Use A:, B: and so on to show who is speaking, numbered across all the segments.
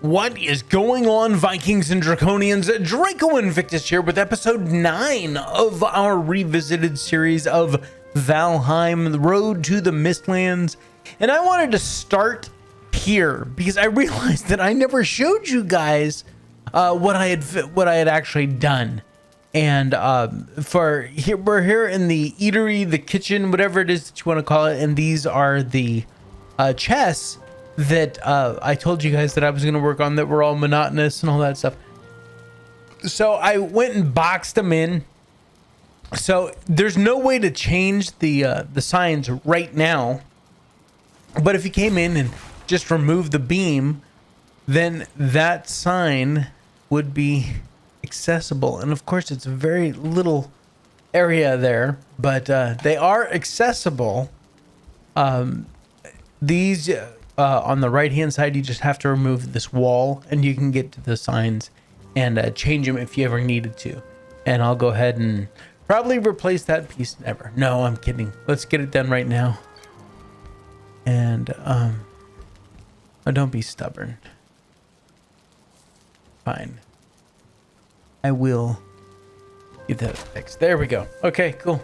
A: What is going on, Vikings and Draconians? Draco Invictus here with episode 9 of our revisited series of Valheim, the road to the Mistlands. And I wanted to start here because I realized that I never showed you guys what I had actually done. And we're here in the eatery, the kitchen, whatever it is that you want to call it. And these are the chests that I told you guys that I was going to work on, that were all monotonous and all that stuff. So I went and boxed them in. So there's no way to change the signs right now. But if you came in and just removed the beam, then that sign would be accessible. And of course, it's a very little area there, but they are accessible. These on the right hand side, you just have to remove this wall and you can get to the signs and change them if you ever needed to. And I'll go ahead and probably replace that piece. Never. No, I'm kidding. Let's get it done right now. And oh, don't be stubborn. Fine. I will get that fixed. There we go. Okay, cool.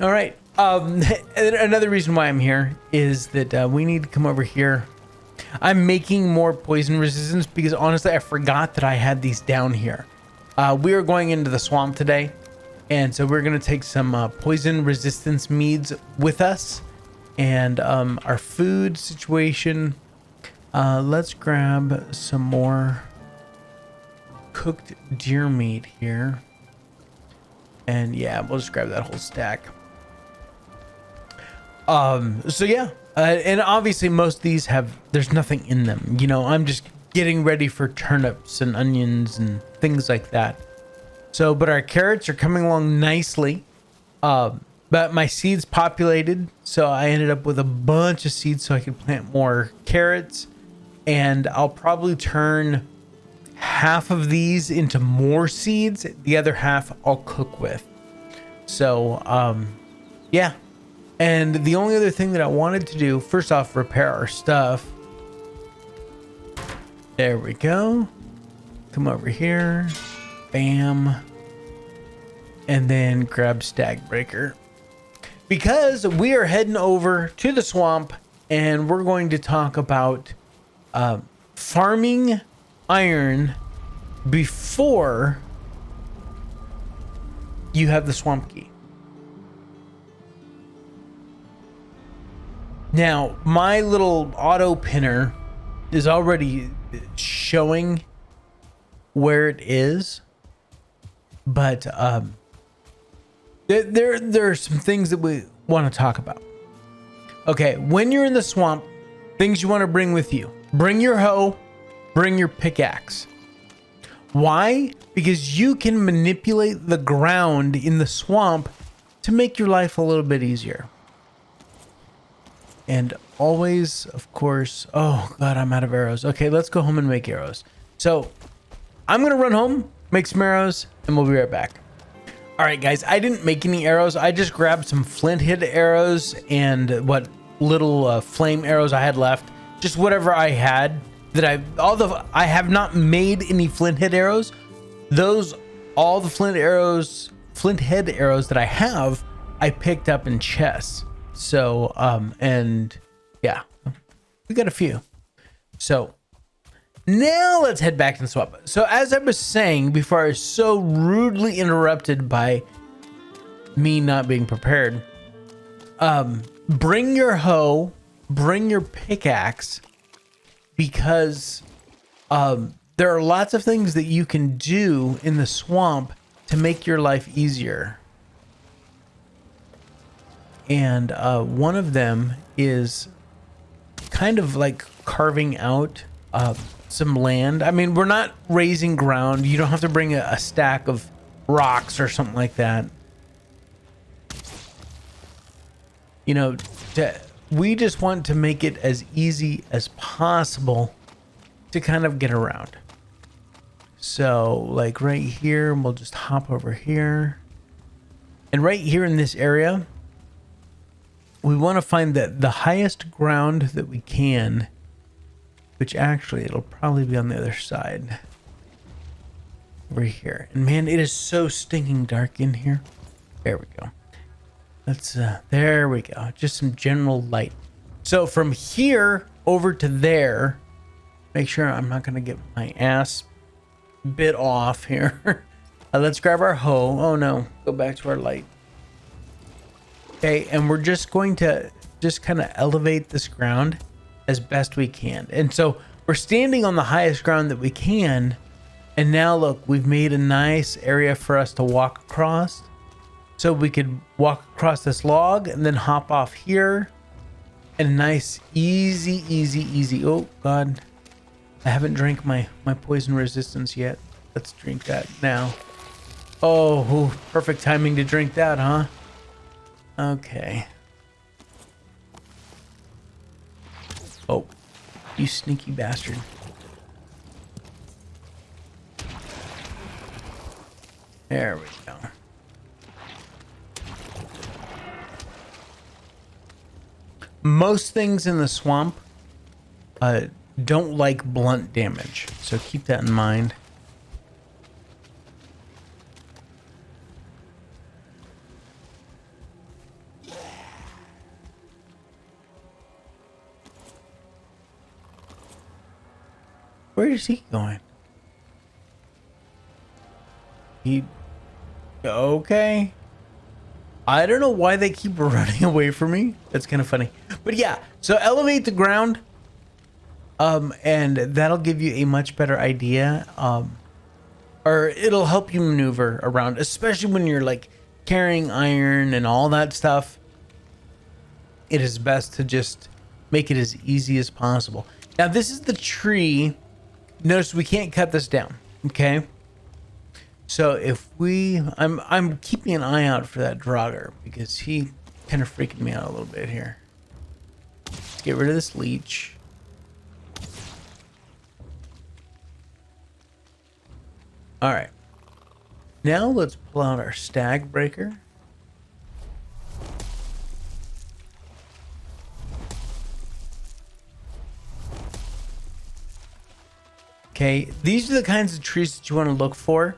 A: All right. Another reason why I'm here is that we need to come over here. I'm making more poison resistance because honestly, I forgot that I had these down here. We are going into the swamp today, and so we're going to take some poison resistance meads with us. And our food situation, let's grab some more cooked deer meat here. And yeah, we'll just grab that whole stack. So yeah, and obviously most of these there's nothing in them. You know, I'm just getting ready for turnips and onions and things like that. So, but our carrots are coming along nicely. But my seeds populated, so I ended up with a bunch of seeds so I could plant more carrots. And I'll probably turn half of these into more seeds. The other half I'll cook with. So, yeah. And the only other thing that I wanted to do, first off, repair our stuff. There we go. Come over here. Bam. And then grab Stag Breaker. Because we are heading over to the swamp and we're going to talk about farming iron before you have the swamp key. Now, my little auto pinner is already showing where it is, but there are some things that we want to talk about. Okay, when you're in the swamp, things you want to bring with you. Bring your hoe, bring your pickaxe. Why? Because you can manipulate the ground in the swamp to make your life a little bit easier. And always, of course, oh God, I'm out of arrows. Okay, let's go home and make arrows. So I'm going to run home, make some arrows, and we'll be right back. All right, guys, I didn't make any arrows. I just grabbed some flint head arrows and what little flame arrows I had left. Just whatever I had that I have not made any flint head arrows. All the flint head arrows that I have, I picked up in chests. So, and yeah, we got a few. So now let's head back to the swamp. So as I was saying before, I was so rudely interrupted by me not being prepared. Bring your hoe, bring your pickaxe, because there are lots of things that you can do in the swamp to make your life easier. And one of them is kind of like carving out some land. I mean, we're not raising ground. You don't have to bring a stack of rocks or something like that. You know, we just want to make it as easy as possible to kind of get around. So like right here, we'll just hop over here. And right here in this area, we want to find the highest ground that we can which actually it'll probably be on the other side. Over here. And man, it is so stinking dark in here. There we go. Let's, there we go. Just some general light. So from here over to there, make sure I'm not going to get my ass bit off here. Let's grab our hoe. Oh no, go back to our light. Okay, and we're just going to just kind of elevate this ground as best we can. And so we're standing on the highest ground that we can. And now look, we've made a nice area for us to walk across. So we could walk across this log and then hop off here. And a nice, easy. Oh God, I haven't drank my poison resistance yet. Let's drink that now. Oh, perfect timing to drink that, huh? Okay. Oh, you sneaky bastard. There we go. Most things in the swamp don't like blunt damage, so keep that in mind. Where is he going? Okay. I don't know why they keep running away from me. That's kind of funny. But yeah, so elevate the ground. And that'll give you a much better idea. Or it'll help you maneuver around, especially when you're like carrying iron and all that stuff. It is best to just make it as easy as possible. Now this is the tree. Notice we can't cut this down, okay? So if I'm keeping an eye out for that Draugr because he kind of freaking me out a little bit here. Let's get rid of this leech. All right. Now let's pull out our stag breaker. Okay, these are the kinds of trees that you want to look for,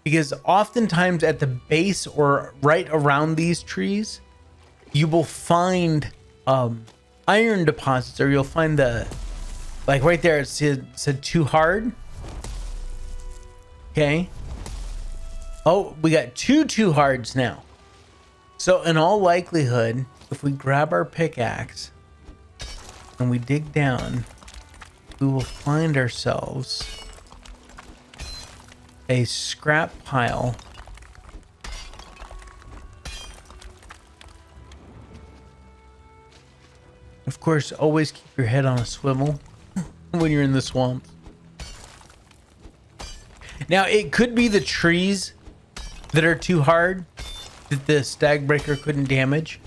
A: because oftentimes at the base or right around these trees, you will find iron deposits, or you'll find like right there, it said too hard. Okay. Oh, we got two too hards now. So in all likelihood, if we grab our pickaxe and we dig down, we will find ourselves a scrap pile. Of course, always keep your head on a swivel when you're in the swamp. Now, it could be the trees that are too hard that the stag breaker couldn't damage.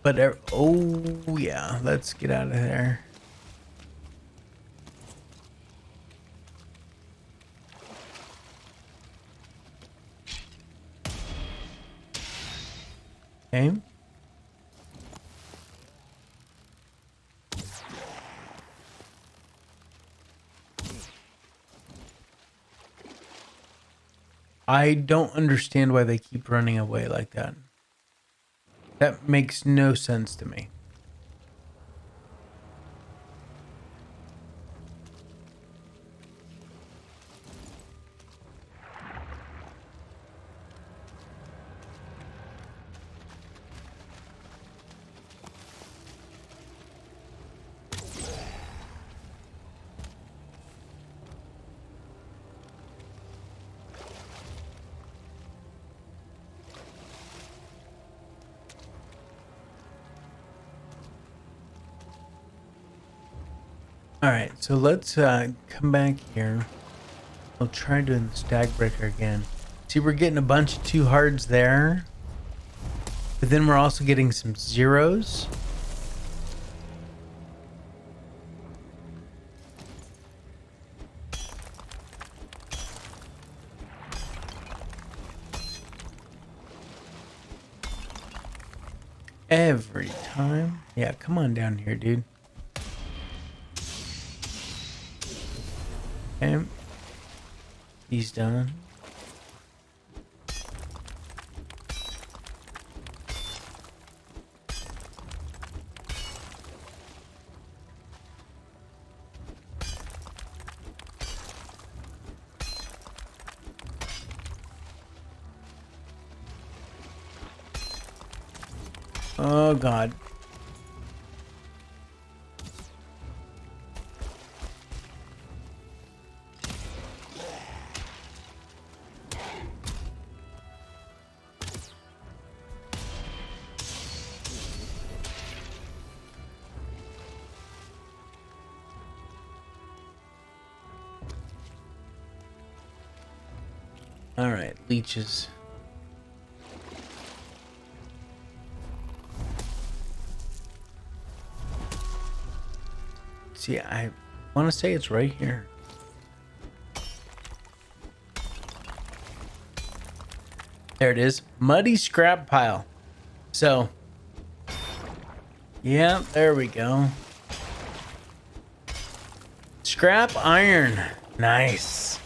A: But, oh yeah, let's get out of there. Okay. I don't understand why they keep running away like that. That makes no sense to me. All right, so let's come back here. We'll try doing the stag breaker again. See, we're getting a bunch of two hards there, but then we're also getting some zeros. Every time. Yeah, come on down here, dude. Okay. He's done. Oh, God. All right, leeches. See, I want to say it's right here. There it is. Muddy scrap pile. So, yeah, there we go. Scrap iron. Nice.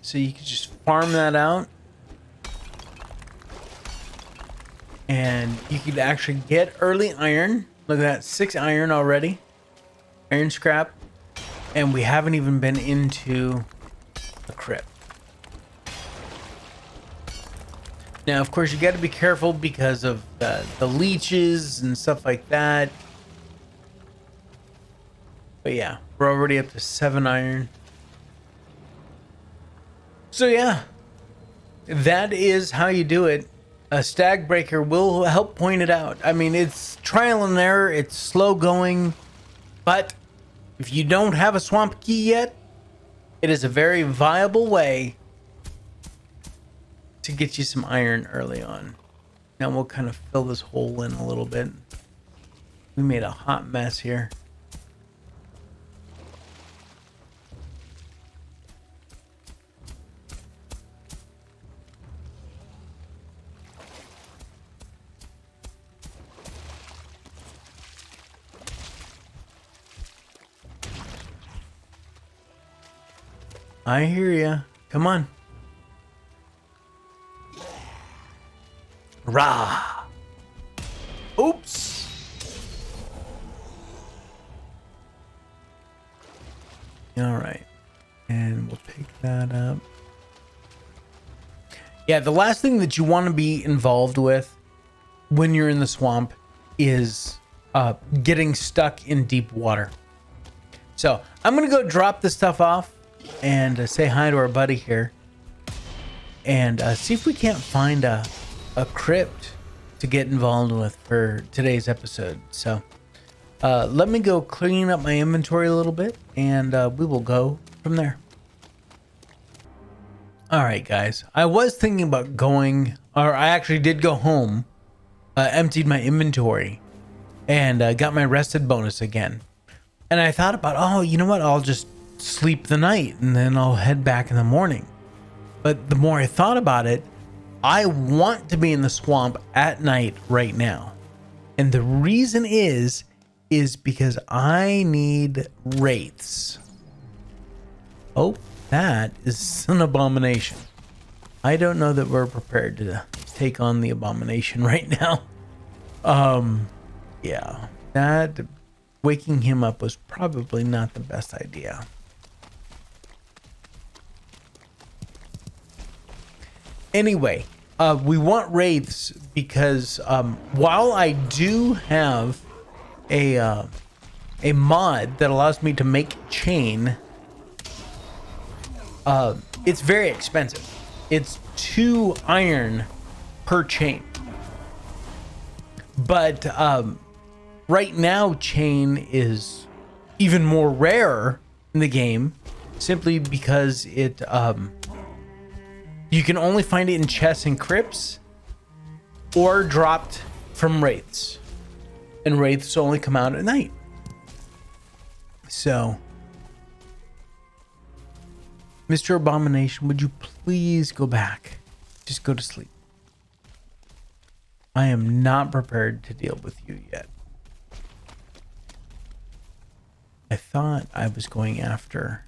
A: So you can just farm that out. And you could actually get early iron. Look at that, 6 iron already. Iron scrap. And we haven't even been into the crypt. Now, of course, you got to be careful because of the leeches and stuff like that. But yeah, we're already up to 7 iron. So yeah, that is how you do it. A stag breaker will help point it out. I mean, it's trial and error. It's slow going. But if you don't have a swamp key yet, it is a very viable way to get you some iron early on. Now we'll kind of fill this hole in a little bit. We made a hot mess here. I hear ya. Come on. Rah. Oops. All right. And we'll pick that up. Yeah, the last thing that you want to be involved with when you're in the swamp is getting stuck in deep water. So I'm going to go drop this stuff off and say hi to our buddy here and see if we can't find a crypt to get involved with for today's episode. So let me go clean up my inventory a little bit and we will go from there. All right, guys, I was thinking about going, or I actually did go home, emptied my inventory and got my rested bonus again. And I thought about, oh, you know what? I'll just sleep the night and then I'll head back in the morning. But the more I thought about it, I want to be in the swamp at night right now. And the reason is because I need wraiths. Oh, that is an abomination. I don't know that we're prepared to take on the abomination right now. Yeah, that waking him up was probably not the best idea. Anyway, we want wraiths because while I do have a mod that allows me to make chain, it's very expensive. It's 2 iron per chain. But right now, chain is even more rare in the game, simply because it you can only find it in chests and crypts or dropped from wraiths. And wraiths only come out at night. So, Mr. Abomination, would you please go back? Just go to sleep. I am not prepared to deal with you yet. I thought I was going after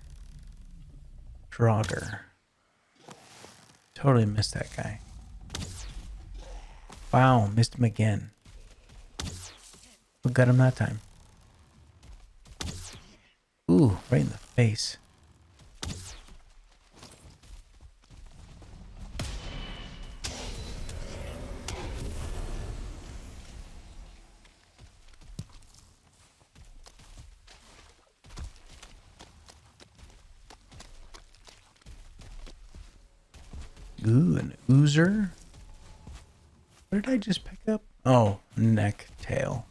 A: Draugr. Totally missed that guy. Wow, missed him again. We got him that time. Ooh, right in the face. Ooh, an oozer. What did I just pick up? Oh, neck tail.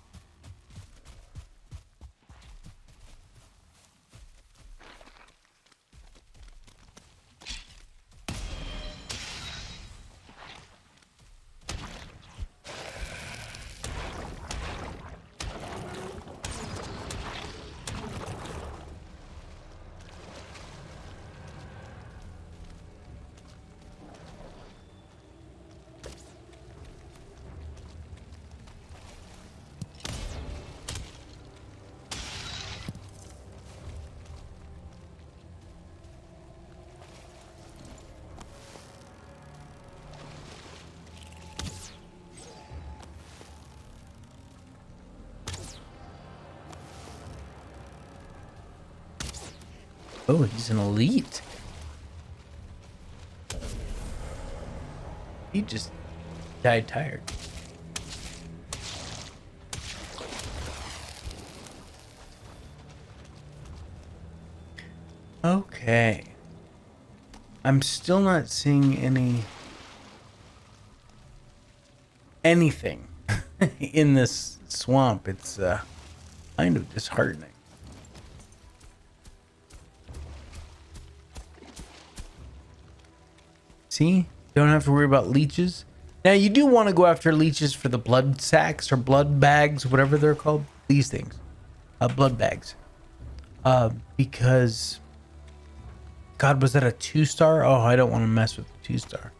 A: Oh, he's an elite. He just died tired. Okay. I'm still not seeing anything in this swamp. It's kind of disheartening. See? Don't have to worry about leeches. Now, you do want to go after leeches for the blood sacks or blood bags, whatever they're called. These things. Blood bags. Because... God, was that a 2-star? Oh, I don't want to mess with the 2-star.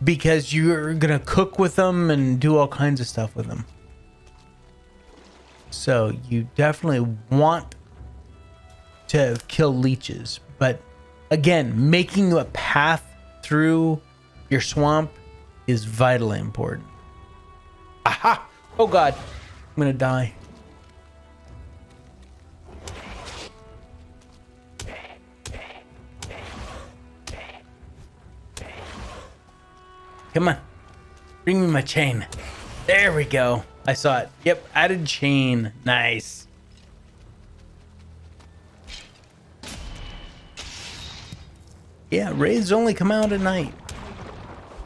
A: Because you're going to cook with them and do all kinds of stuff with them. So, you definitely want to kill leeches. But... again, making a path through your swamp is vitally important. Aha! Oh God, I'm gonna die. Come on, bring me my chain. There we go. I saw it. Yep, added chain. Nice. Yeah, raids only come out at night.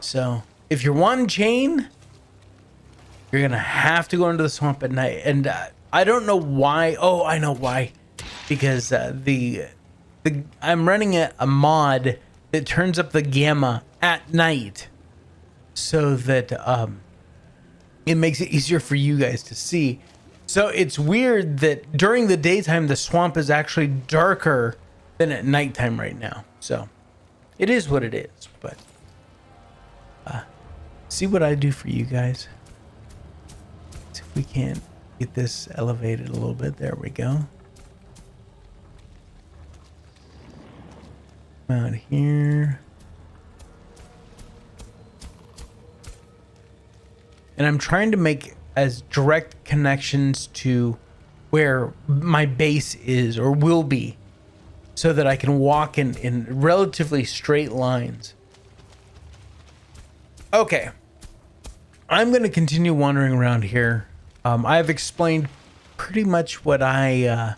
A: So, if you're wanting chain, you're going to have to go into the swamp at night. And I don't know why. Oh, I know why. Because I'm running a mod that turns up the gamma at night. So that it makes it easier for you guys to see. So, it's weird that during the daytime, the swamp is actually darker than at nighttime right now. So... it is what it is, but see what I do for you guys. See if we can't get this elevated a little bit. There we go. Out here. And I'm trying to make as direct connections to where my base is or will be, so that I can walk in relatively straight lines. Okay. I'm going to continue wandering around here. I've explained pretty much what my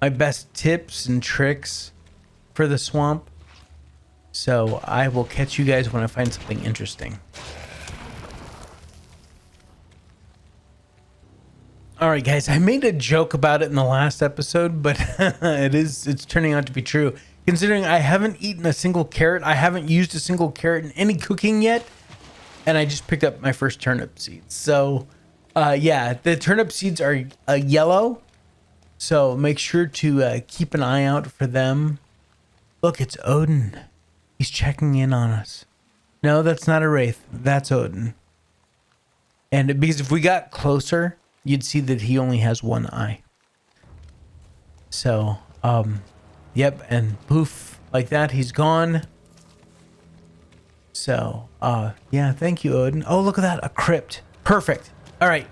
A: best tips and tricks for the swamp. So I will catch you guys when I find something interesting. All right, guys, I made a joke about it in the last episode, but it's turning out to be true. Considering I haven't eaten a single carrot, I haven't used a single carrot in any cooking yet, and I just picked up my first turnip seeds. So, yeah, the turnip seeds are yellow, so make sure to keep an eye out for them. Look, it's Odin. He's checking in on us. No, that's not a wraith. That's Odin. And because if we got closer, you'd see that he only has one eye. So, yep, and poof, like that, he's gone. So, yeah, thank you, Odin. Oh, look at that, a crypt. Perfect. All right.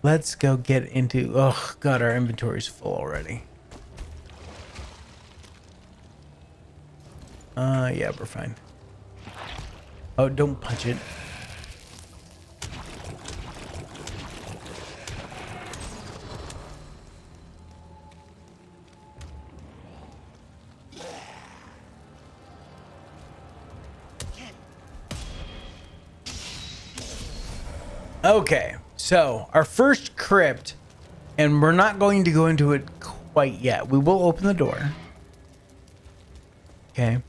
A: Let's go get into, oh God, our inventory's full already. Yeah, we're fine. Oh, don't punch it. Okay, so our first crypt, and we're not going to go into it quite yet. We will open the door. Okay.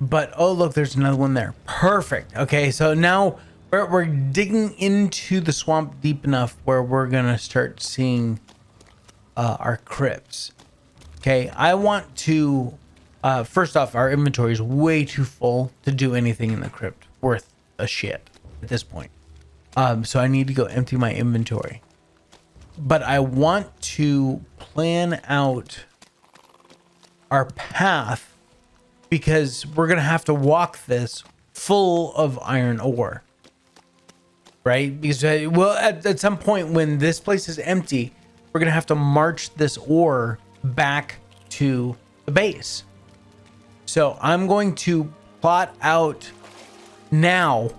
A: But, oh, look, there's another one there. Perfect. Okay, so now we're digging into the swamp deep enough where we're going to start seeing our crypts. Okay, I want to, first off, our inventory is way too full to do anything in the crypt worth a shit at this point. So I need to go empty my inventory. But I want to plan out our path because we're going to have to walk this full of iron ore. Right? Because, well, at some point when this place is empty, we're going to have to march this ore back to the base. So I'm going to plot out now,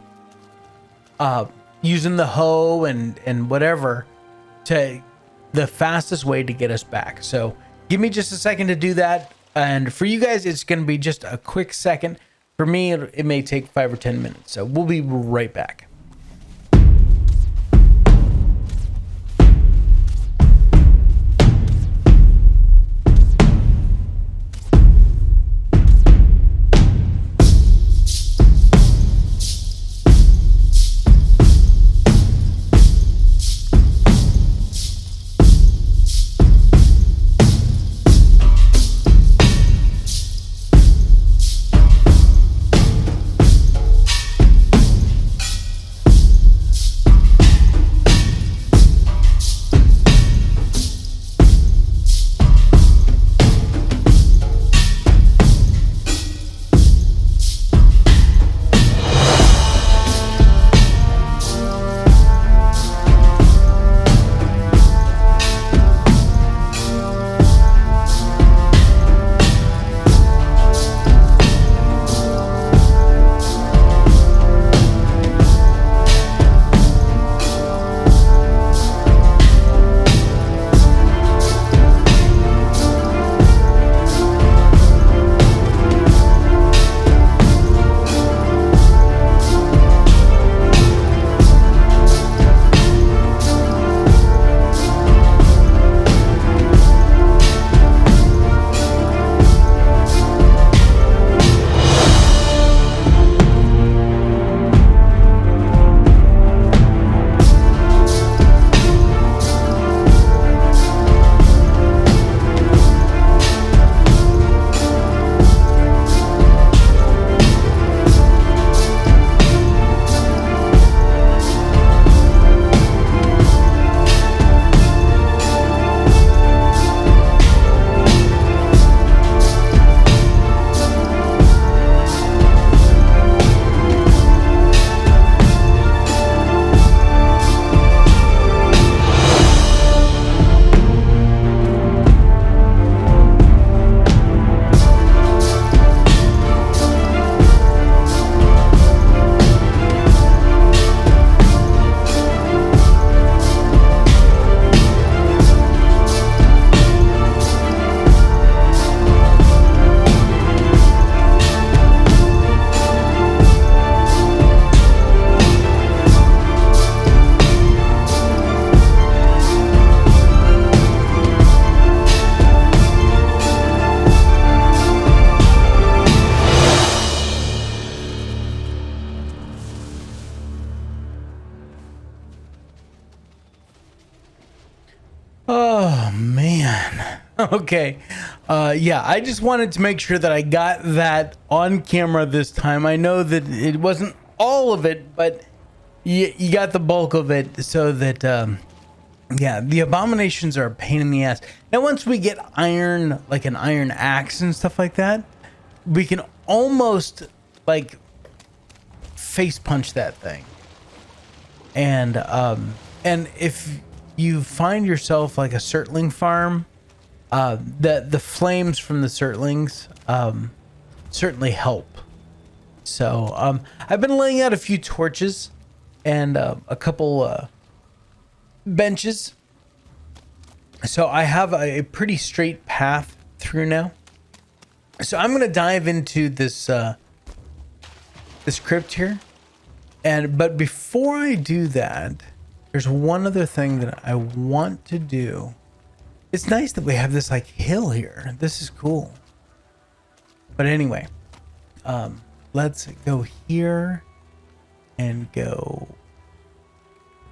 A: using the hoe and whatever to the fastest way to get us back. So give me just a second to do that. And for you guys, it's going to be just a quick second. For me, it may take 5 or 10 minutes. So we'll be right back. Oh, man. Okay. Yeah, I just wanted to make sure that I got that on camera this time. I know that it wasn't all of it, but you got the bulk of it, so that yeah, the abominations are a pain in the ass. Now once we get iron, like an iron axe and stuff like that, we can almost like face punch that thing. And if you find yourself like a Surtling farm, the flames from the Surtlings certainly help. So I've been laying out a few torches and a couple benches, so I have a pretty straight path through now. So I'm gonna dive into this this crypt here, but before I do that, there's one other thing that I want to do. It's nice that we have this like hill here. This is cool. But anyway, let's go here and go.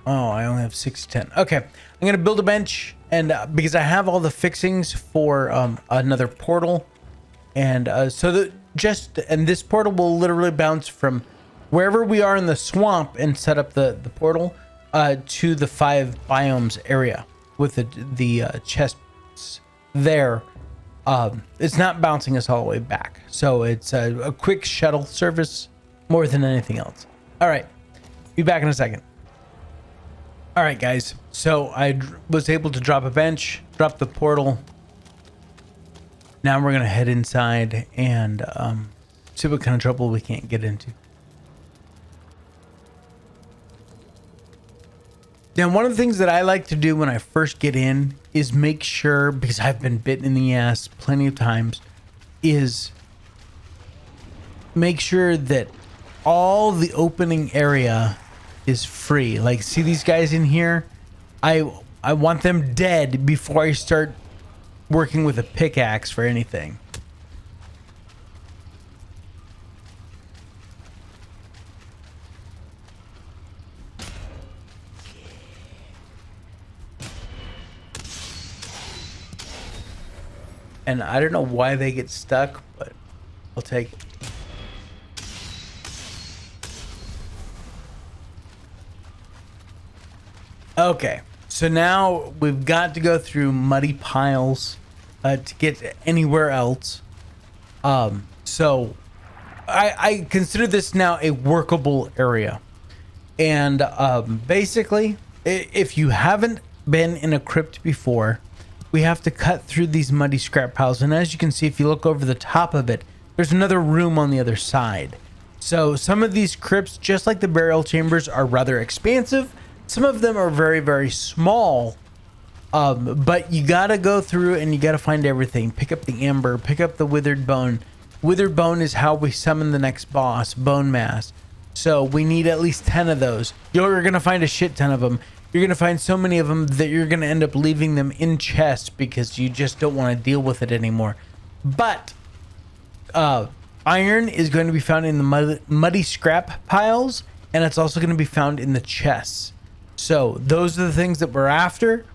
A: Oh, I only have 6 to 10. Okay, I'm gonna build a bench, and because I have all the fixings for another portal, and so that and this portal will literally bounce from wherever we are in the swamp and set up the portal to the 5 biomes area with the chests there. It's not bouncing us all the way back, so it's a quick shuttle service more than anything else. All right, be back in a second. All right, guys, so I was able to drop a bench, drop the portal. Now we're gonna head inside and see what kind of trouble we can't get into. Now, one of the things that I like to do when I first get in is make sure, because I've been bitten in the ass plenty of times, is make sure that all the opening area is free. Like, see these guys in here? I want them dead before I start working with a pickaxe for anything. And I don't know why they get stuck, but I'll take it. Okay, so now we've got to go through muddy piles to get anywhere else. So I consider this now a workable area. And basically, if you haven't been in a crypt before, we have to cut through these muddy scrap piles. And as you can see, if you look over the top of it, there's another room on the other side. So some of these crypts, just like the burial chambers, are rather expansive. Some of them are very, very small, but you gotta go through and you gotta find everything. Pick up the amber, pick up the withered bone. Withered bone is how we summon the next boss, bone mass. So we need at least 10 of those. You're gonna find a shit ton of them. You're gonna find so many of them that you're gonna end up leaving them in chests because you just don't want to deal with it anymore. But iron is going to be found in the muddy scrap piles, and it's also going to be found in the chests. So those are the things that we're after,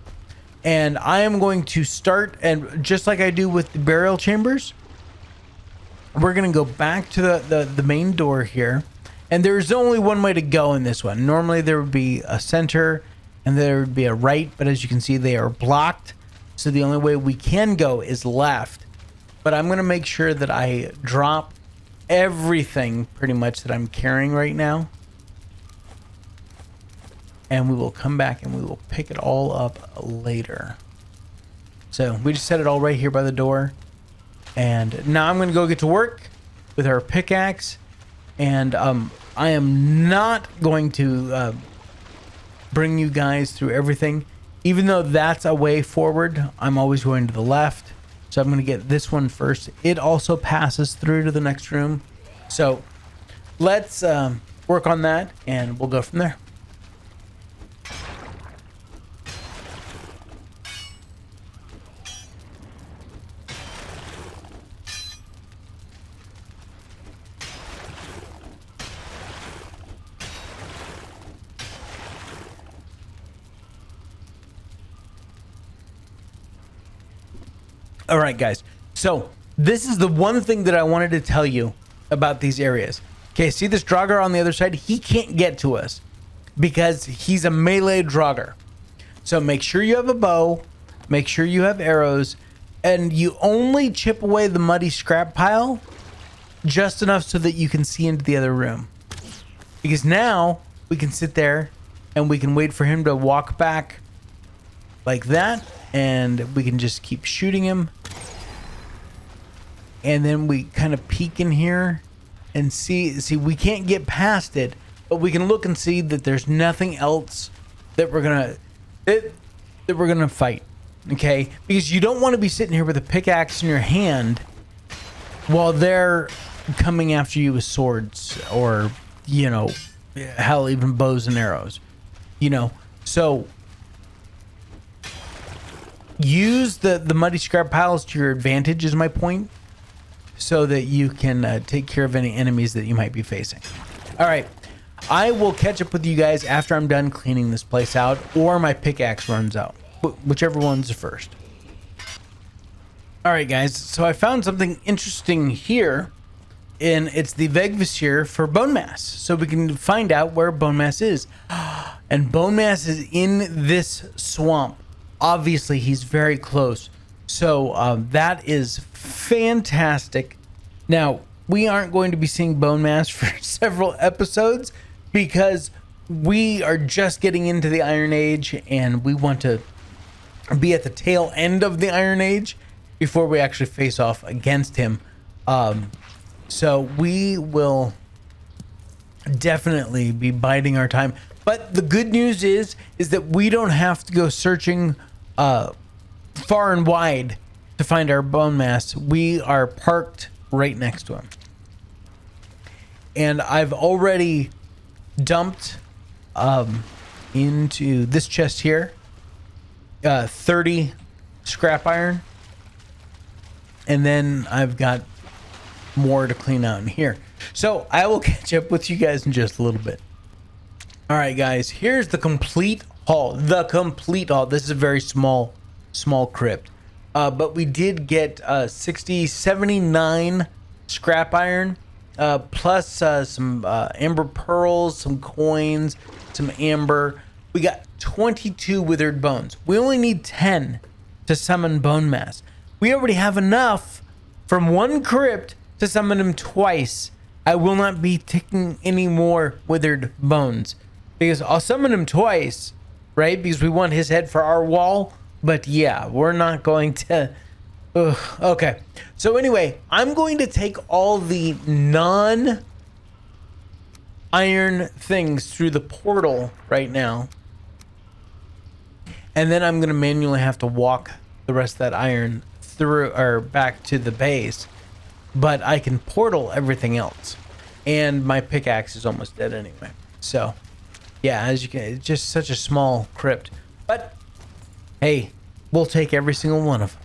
A: and I am going to start, and just like I do with the burial chambers, we're going to go back to the main door here, and there's only one way to go in this one. Normally there would be a center and there would be a right, but as you can see, they are blocked, so the only way we can go is left. But I'm going to make sure that I drop everything pretty much that I'm carrying right now, and we will come back and we will pick it all up later. So we just set it all right here by the door. And now I'm going to go get to work with our pickaxe. And I am not going to bring you guys through everything. Even though that's a way forward, I'm always going to the left. So I'm going to get this one first. It also passes through to the next room. So let's work on that and we'll go from there. All right, guys. So this is the one thing that I wanted to tell you about these areas. Okay, see this Draugr on the other side? He can't get to us. because he's a melee draugr. So make sure you have a bow, make sure you have arrows, and you only chip away the muddy scrap pile just enough so that you can see into the other room. Because now we can sit there and we can wait for him to walk back like that, and we can just keep shooting him. And then we kind of peek in here and see we can't get past it, but we can look and see that there's nothing else that we're gonna fight. Okay, because you don't want to be sitting here with a pickaxe in your hand while they're coming after you with swords, or you know, hell, even bows and arrows, you know. So use the muddy scrap piles to your advantage is my point, so that you can take care of any enemies that you might be facing. All right, I will catch up with you guys after I'm done cleaning this place out, or my pickaxe runs out, whichever one's first. All right, guys, so I found something interesting here, and it's the Vegvisir for bone mass, so we can find out where bone mass is. And bone mass is in this swamp. Obviously, he's very close. So that is fantastic. Now, we aren't going to be seeing bone mass for several episodes because we are just getting into the Iron Age, and we want to be at the tail end of the Iron Age before we actually face off against him. So we will definitely be biding our time. But the good news is that we don't have to go searching far and wide to find our bone mass. We are parked right next to him. And I've already dumped into this chest here 30 scrap iron. And then I've got more to clean out in here. So I will catch up with you guys in just a little bit. All right, guys, here's the complete haul. The complete haul. This is a very small crypt. But we did get 79 scrap iron, plus some amber pearls, some coins, some amber. We got 22 withered bones. We only need 10 to summon bone mass. We already have enough from one crypt to summon him twice. I will not be taking any more withered bones because I'll summon him twice, right? Because we want his head for our wall. But yeah, we're not going to. Okay. So anyway, I'm going to take all the non-iron things through the portal right now. And then I'm going to manually have to walk the rest of that iron through or back to the base. But I can portal everything else. And my pickaxe is almost dead anyway. So yeah, as you can, it's just such a small crypt. But hey, we'll take every single one of them.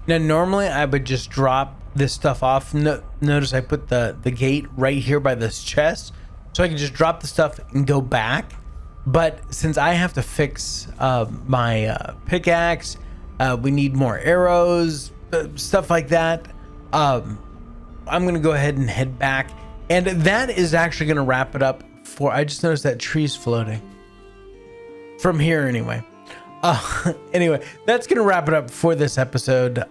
A: Now, normally I would just drop this stuff off. Notice I put the gate right here by this chest, so I can just drop the stuff and go back. But since I have to fix my pickaxe, we need more arrows, stuff like that. I'm gonna go ahead and head back, and that is actually gonna wrap it up for. I just noticed that tree's floating from here anyway. Anyway, that's gonna wrap it up for this episode.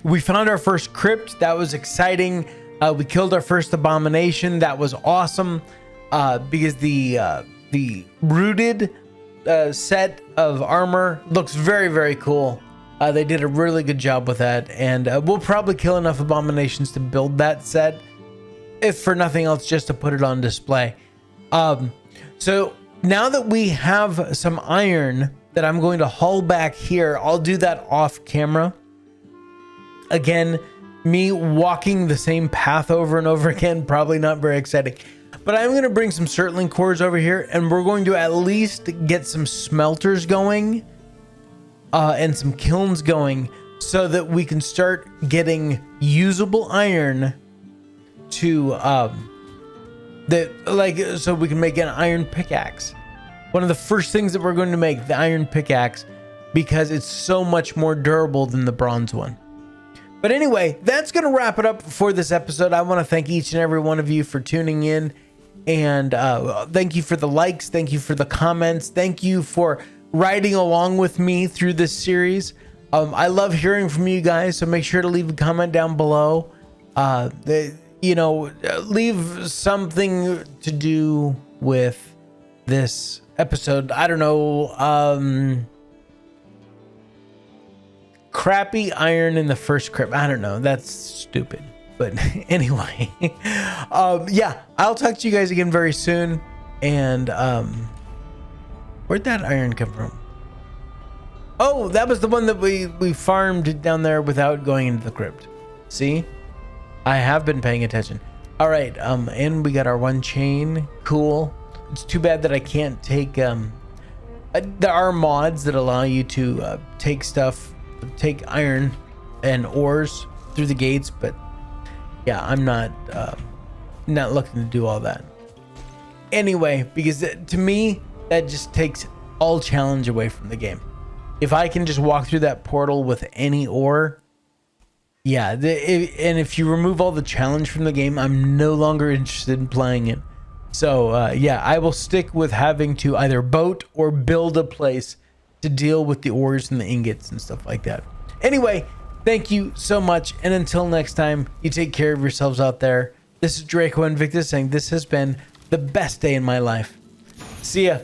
A: We found our first crypt. That was exciting. We killed our first abomination. That was awesome. Because the rooted set of armor looks very, very cool. They did a really good job with that, and we'll probably kill enough abominations to build that set, if for nothing else, just to put it on display. So now that we have some iron that I'm going to haul back here, I'll do that off camera. Again, me walking the same path over and over again, probably not very exciting. But I'm going to bring some Surtling cores over here, and we're going to at least get some smelters going and some kilns going so that we can start getting usable iron to so we can make an iron pickaxe. One of the first things that we're going to make, the iron pickaxe, because it's so much more durable than the bronze one. But anyway, that's going to wrap it up for this episode. I want to thank each and every one of you for tuning in, and thank you for the likes, thank you for the comments, thank you for riding along with me through this series. I love hearing from you guys, so make sure to leave a comment down below. Leave something to do with this episode. I don't know. Crappy iron in the first crypt. I don't know. That's stupid. But anyway, yeah, I'll talk to you guys again very soon. And where'd that iron come from? Oh, that was the one that we farmed down there without going into the crypt. See? I have been paying attention. All right, and we got our one chain. Cool. It's too bad that I can't take there are mods that allow you to take iron and ores through the gates, but yeah, I'm not looking to do all that. Anyway, because to me, that just takes all challenge away from the game. If I can just walk through that portal with any ore, yeah, and if you remove all the challenge from the game, I'm no longer interested in playing it. So yeah, I will stick with having to either boat or build a place to deal with the ores and the ingots and stuff like that. Anyway, thank you so much, and until next time, you take care of yourselves out there. This is Draco Invictus saying this has been the best day in my life. See ya.